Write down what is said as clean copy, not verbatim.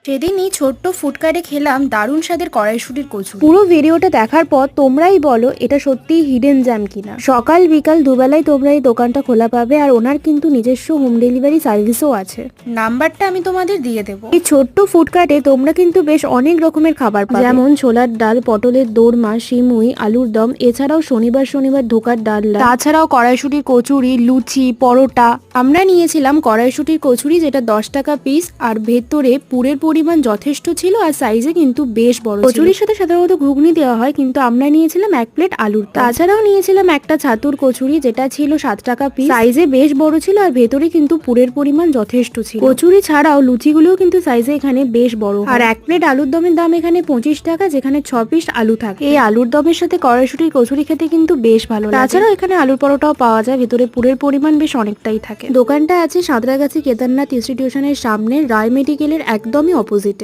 সেদিনই ছোট্ট ফুডকার্টে খেলাম দারুণ স্বাদের কড়াইশুটির কচুরি। পুরো ভিডিওটা দেখার পর তোমরাই বলো এটা সত্যিই হিডেন জ্যাম কিনা। সকাল বিকাল দুবেলায় তোমরা এই দোকানটা খোলা পাবে, আর ওনার কিন্তু নিজস্ব হোম ডেলিভারি সার্ভিসও আছে। নাম্বারটা আমি তোমাদের দিয়ে দেবো। এই ছোট্ট ফুডকার্টে তোমরা কিন্তু বেশ অনেক রকমের খাবার পাবে, যেমন ছোলার ডাল, পটলের দোরমা, সিমুই, আলুর দম, এছাড়াও শনিবার শনিবার ধোকার ডালনা, তাছাড়াও কড়াইশুটির কচুরি, লুচি, পরোটা। আমরা নিয়েছিলাম কড়াইশুটির কচুরি, যেটা 10 টাকা পিস, আর ভেতরে পুরের পরিমাণ যথেষ্ট ছিল, আর সাইজে কিন্তু বেশ বড় ছিল। কচুরির সাথে সাধারণত ঘুগনি দেওয়া হয়, কিন্তু আমরা নিয়েছিলাম 1 প্লেট আলুর দম। তাছাড়াও নিয়েছিলাম একটা ছাতুর কচুরি, যেটা ছিল 7 টাকা পিস, সাইজে বেশ বড় ছিল, আর ভেতরে কিন্তু পুরের পরিমাণ যথেষ্ট ছিল। কচুরি ছাড়াও লুচিগুলোও কিন্তু সাইজে এখানে বেশ বড়। আর 1 প্লেট আলুর দমের দাম এখানে 25 টাকা, যেখানে 6 পিস আলু থাকে। এই আলুর দমের সাথে কড়াইশুটির কচুরি খেতে কিন্তু বেশ ভালো লাগে। তাছাড়াও এখানে আলুর পরোটাও পাওয়া যায়, ভেতরে পুরের পরিমাণ বেশ অনেকটাই থাকে। দোকানটা আছে সাঁতরাগাছি কেদারনাথ ইনস্টিটিউশনের সামনে, রায় মেডিকেলের একদমই অপোজিটে।